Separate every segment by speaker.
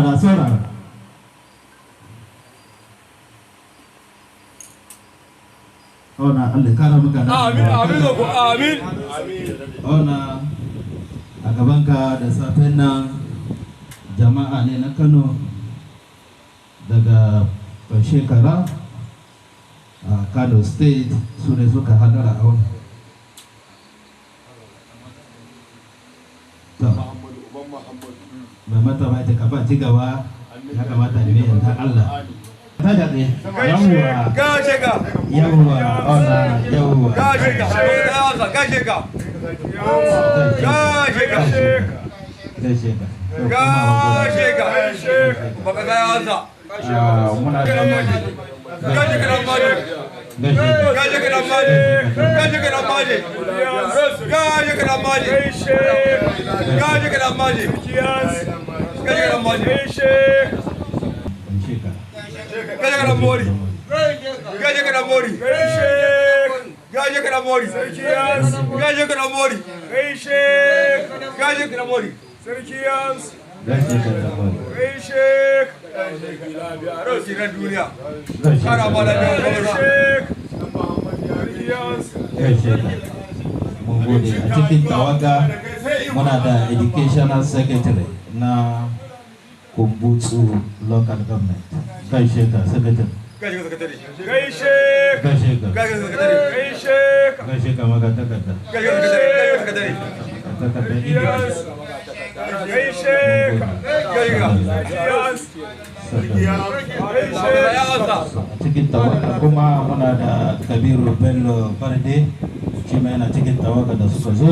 Speaker 1: saurara. Ona Allah kara maka
Speaker 2: amin amin
Speaker 1: Ona a gabanka da safen nan jama'a ne na Kano daga shekara a Kano State su ne suka hadara a wani. Mai mata ba ta kafa ci gaba ya kamata ne yanta Allah. Ta jaɗe, yawwa, yawwa, ona, yawwa.
Speaker 2: gaje ka
Speaker 1: Gaishe ka.
Speaker 2: baka ga yawansa
Speaker 1: Muna da
Speaker 2: gaje ka dan maje gaje ka dan maje gaje ka dan maje gaje ka dan maje gaje ka dan maje gaje ka dan maje gaje ka dan mori gaje ka dan mori gaje ka dan mori gaje ka dan mori gaje ka dan mori sarki yans Rosinan duniya ana ba da
Speaker 1: mun gode a cikin tawaga muna da educational secretary na Kumbutsu local government gaishe ka secretary gaishe ka maka takarda cikin tawaga kuma muna da Kabiru Bello Farde shi ma yana cikin tawaga da suka zo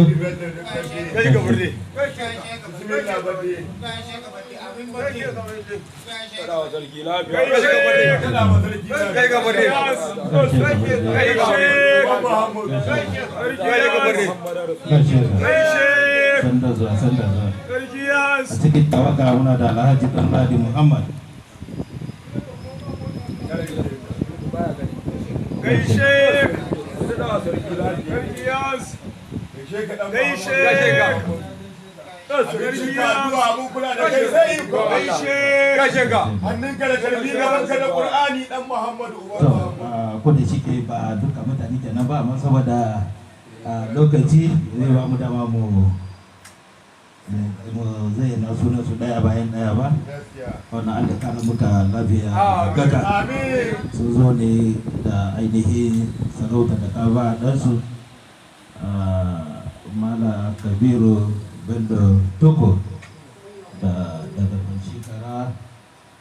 Speaker 1: sanda zuwa a cikin tawaga muna da Alhaji Ɗanladi Muhammad ko da shike ba duka mutane kenan ba amma saboda lokaci zai ba mu dama mu zai na suna su daya bayan daya ba wannan Allah kana muka lafiya gaga sun zo ne da ainihin sarauta da ka ba ɗansu Mala Kabiru Bello Toko da daga shekara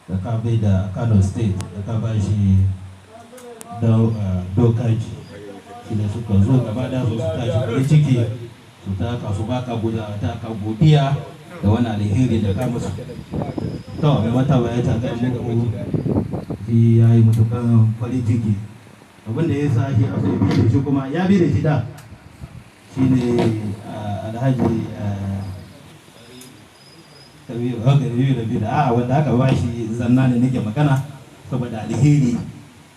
Speaker 1: da ka bai da Kano State da ka ba shi dokaji shi da suka zo gaba da su tashi da ciki su taka su baka godiya da wani alheri da ka musu to mai mata ba ya taka muku shi ya yi mutukan farin ciki abinda ya sa shi a sai bi da shi kuma ya bi da shi da shi ne alhaji kabiru da bida a wanda aka ba shi zanna ne nake magana saboda alheri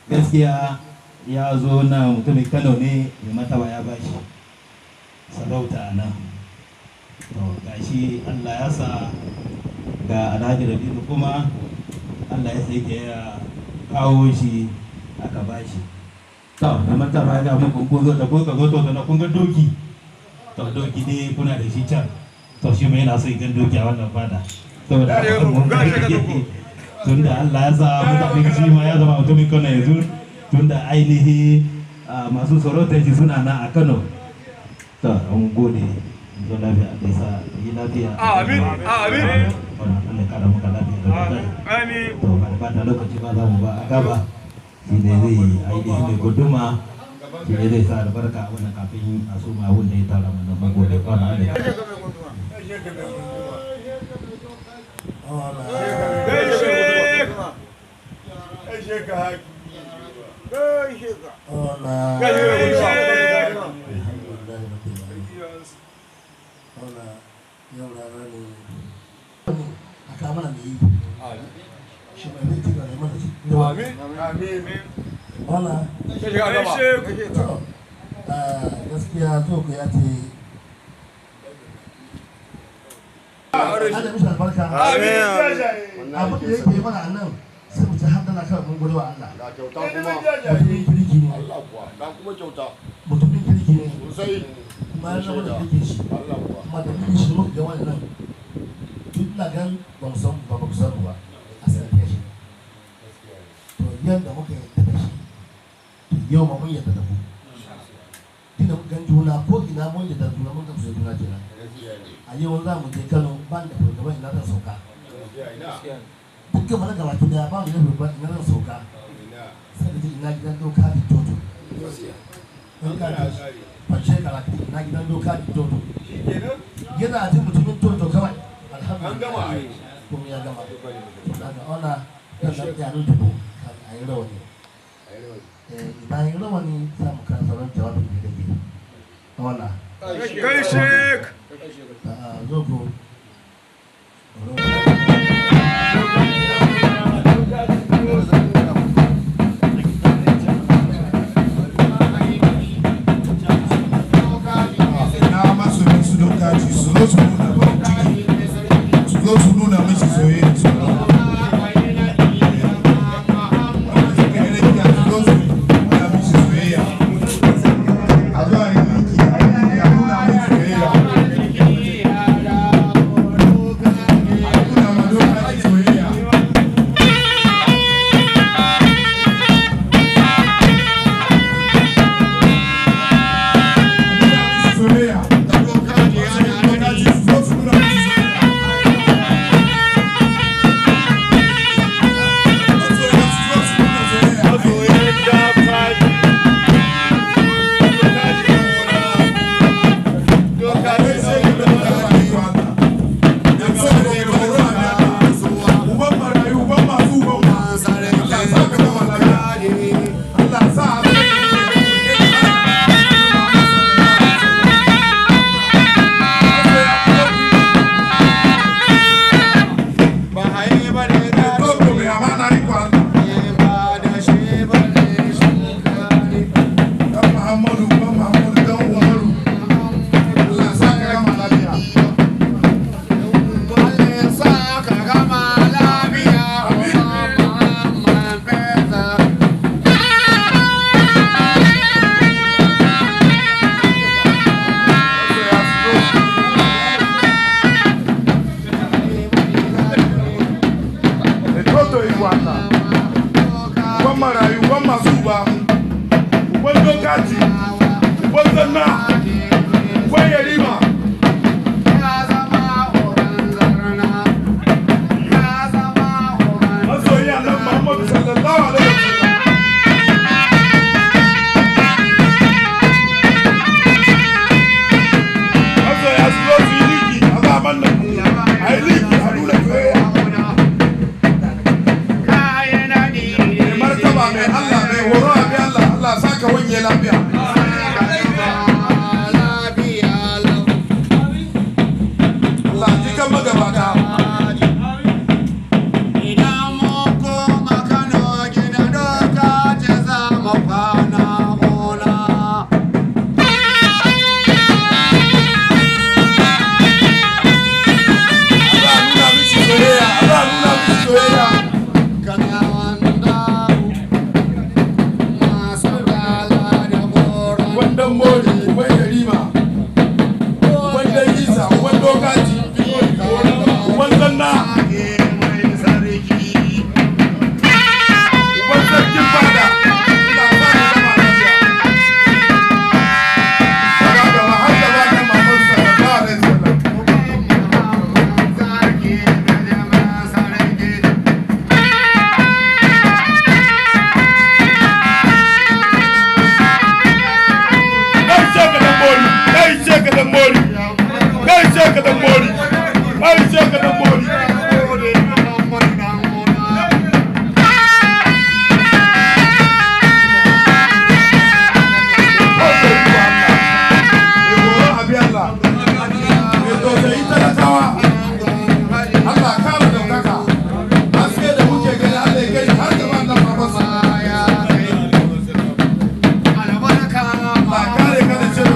Speaker 1: gaskiya ya zo na mutumin Kano ne mai mataba ya ba shi sarauta nan to gashi Allah ya sa ga alhaji Rabi'u kuma Allah ya sai ya kawo shi aka ba shi to mai mataba ya ga muku kun zo da kuka zo to na kun ga doki to doki ne kuna da shi can to shi mai yana so ya gan doki a wannan fada saboda tunda Allah ya sa mutane shi ma ya zama mutumin Kano yanzu tunda ainihi masu sarautar shi suna nan a Kano to an gode zo lafiya da sa yi lafiya
Speaker 2: amin amin
Speaker 1: Allah kara maka lafiya da
Speaker 2: amin
Speaker 1: to ba da lokaci ba za mu ba a gaba shi ne zai ainihi mai guduma shi ne zai sa albarka a wannan kafin a suma abin da ya tara mana magode kwana da
Speaker 3: gaskiya to ku ya ce Allah mishi albarka.
Speaker 2: Amin.
Speaker 3: Abin da yake mana a nan sai mu ci hankala kan mun gode wa Allah.
Speaker 4: Ga kyauta kuma.
Speaker 3: Mutumin kirki ne.
Speaker 4: Allah kuwa. Ga kuma kyauta.
Speaker 3: Mutumin kirki ne.
Speaker 4: Sosai.
Speaker 3: Kuma ya zama da kirki shi.
Speaker 4: Allah kuwa.
Speaker 3: Kuma da kirki shi muka ga wannan. Duk na gan ba mu san ba ku san ba. A sanadiyar shi. To yadda muka yadda da shi. Yau ma mun yadda da ku. Tunda mun gan juna ko ina mun yadda da juna mun gamsu da juna kenan. A yau za mu je Kano ban da fargaba ina zan sauka. Dukkan mana gaba ki daya ba mu yin babban ina zan sauka. Sai da ina gidan doka da toto. In ka ji fashe karatu ina gidan doka da toto. Yana jin mutumin toto kawai. Alhamdulillah. Kuma ya gama. Daga ona kan da ya nuna dubu kan a yi rawani. Bayan rawani za mu kan sauran jawabin da ke. Ona.
Speaker 2: Kai shek.
Speaker 3: Zogo.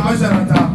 Speaker 3: Masarauta.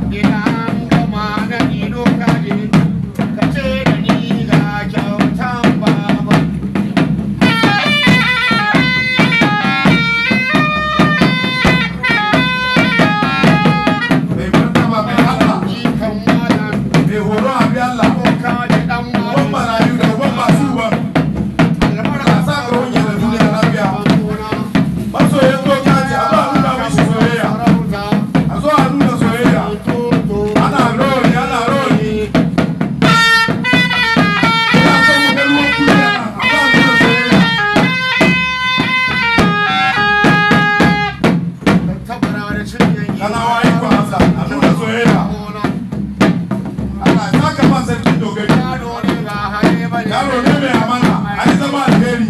Speaker 5: yaro ne mai amana a yi zama alheri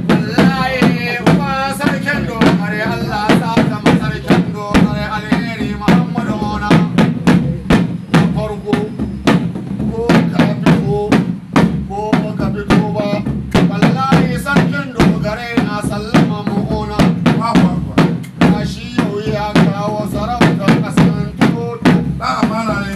Speaker 4: wallahi kuma sarkin dogare Allah sa zama sarkin dogare alheri Muhammadu Ona na farko ko ka fito ba wallahi sarkin dogare na sallama mu Ona a shi yau ya kawo sarautar kasan toto
Speaker 5: na amana ne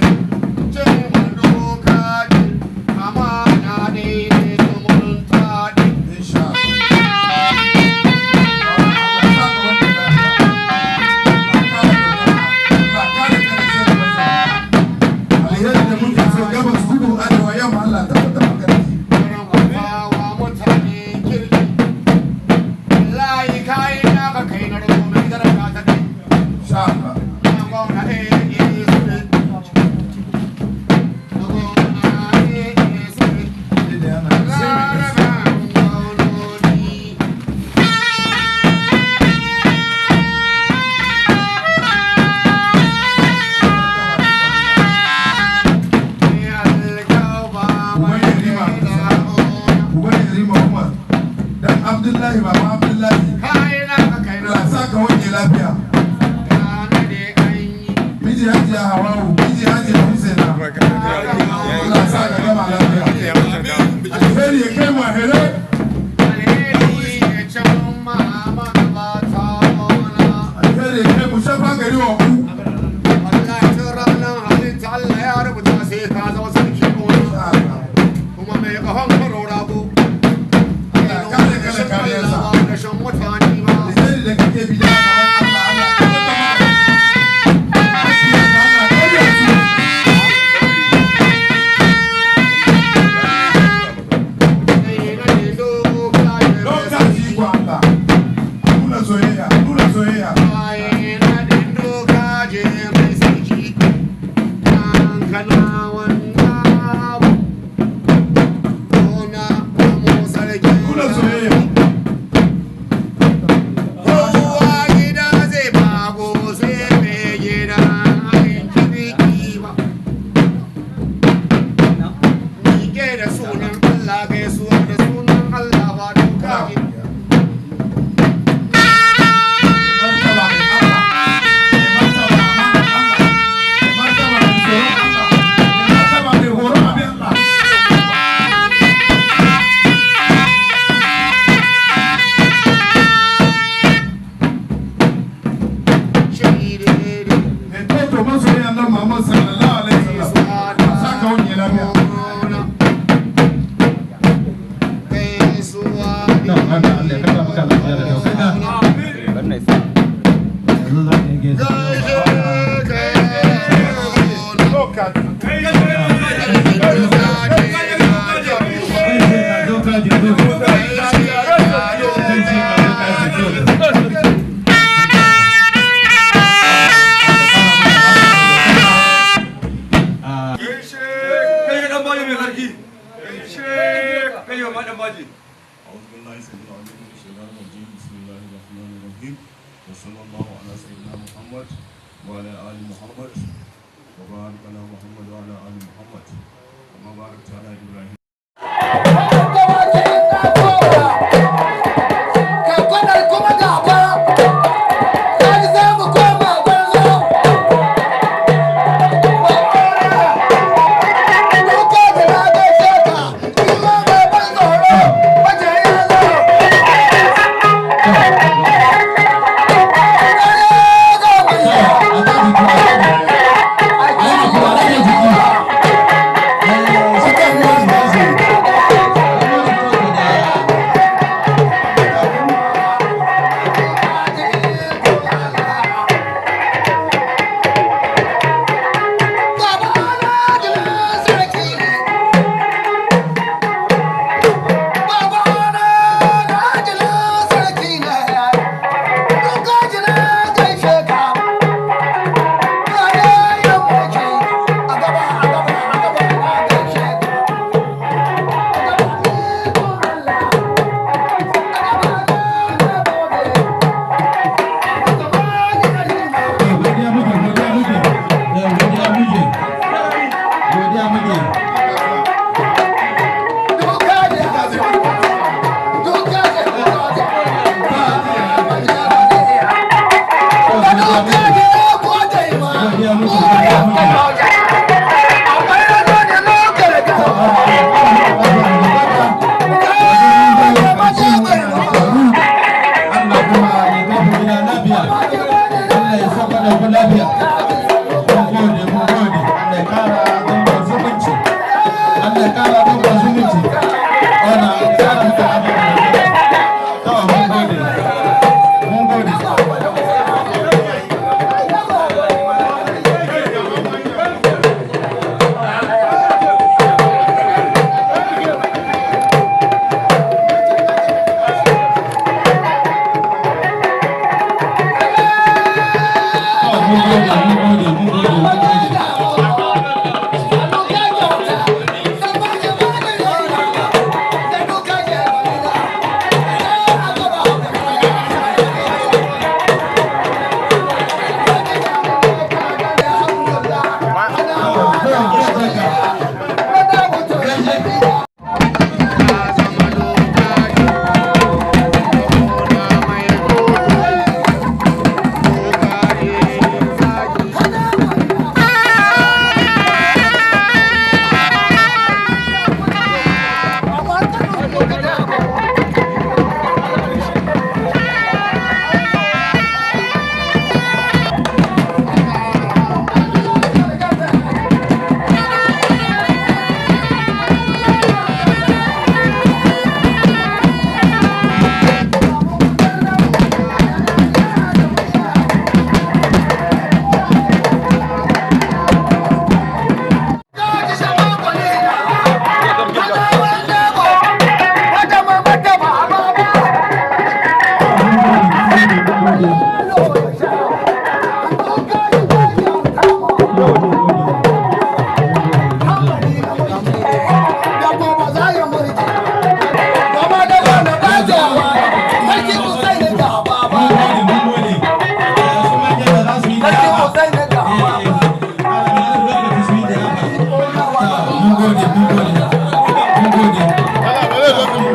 Speaker 5: Abdullahi Baba Abdullahi Allah sa ka wanke lafiya miji hajiya Hawawu miji hajiya Husaina Allah sa ka gama lafiya alheri ya kai ma here alheri ya kai mu shafa gari wa ku
Speaker 4: Allah ya rubuta sai ka zama sarki kuma mai kafan karo rago
Speaker 5: وصلى الله على سيدنا محمد وعلى آل محمد وبارك على محمد وعلى آل محمد كما باركت على إبراهيم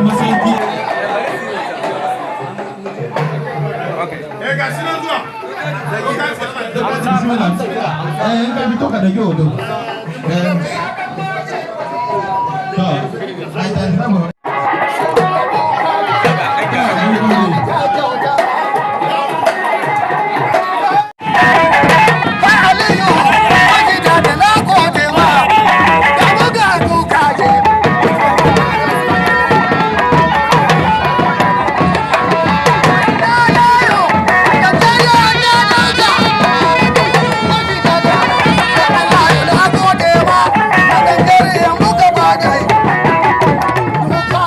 Speaker 1: masauki
Speaker 4: ga shi nan zuwa.
Speaker 1: in ka fito ka dage hoto to ai ta samu
Speaker 6: Look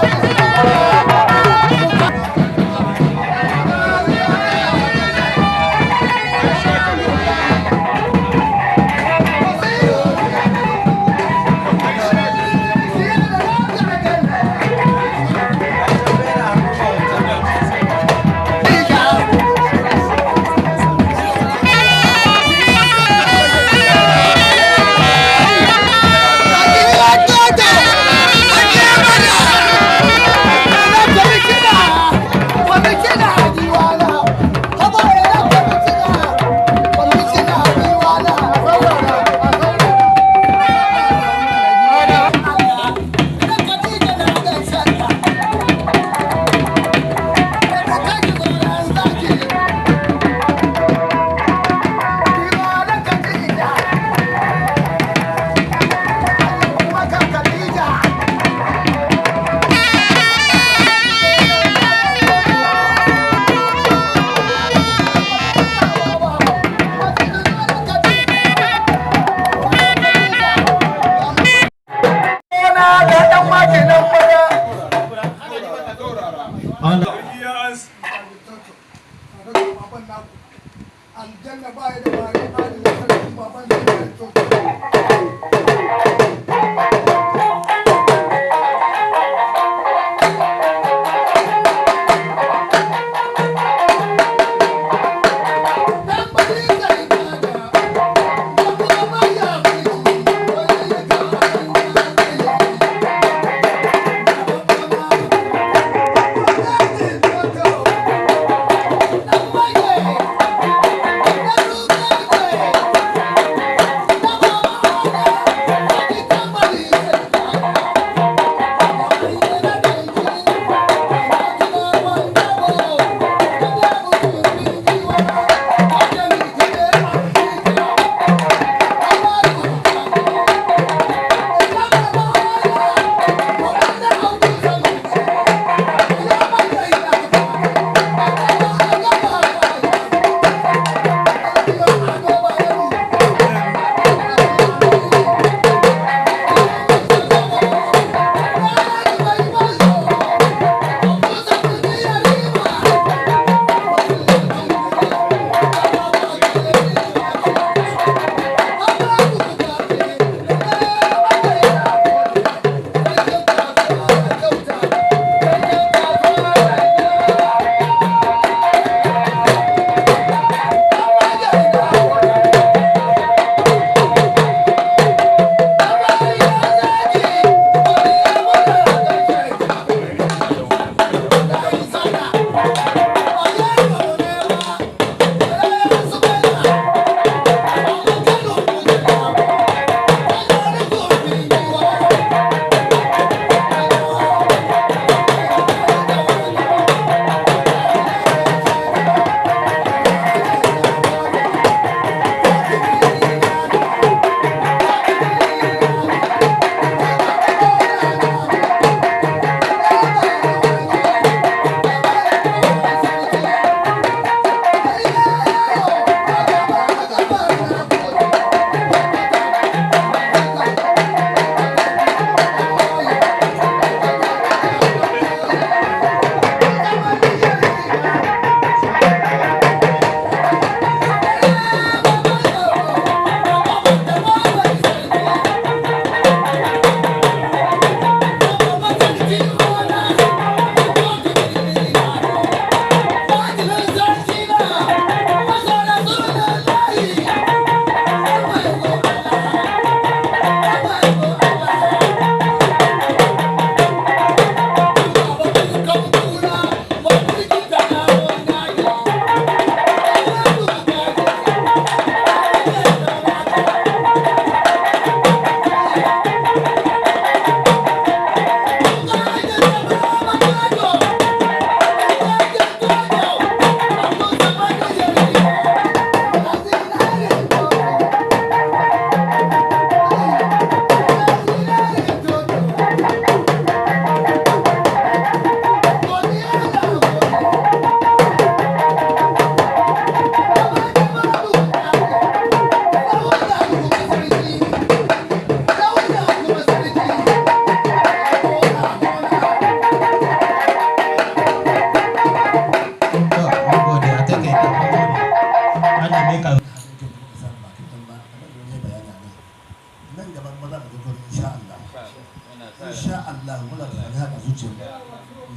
Speaker 3: insha Allah muna da haka zuciya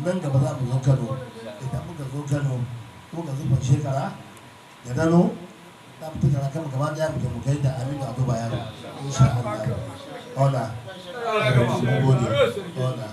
Speaker 3: nan gaba za mu zo Kano idan muka zo Kano muka zuba shekara da dano za mu tuka kan gaba daya mu kai da Aminu Ado Bayero insha Allah ona gode ona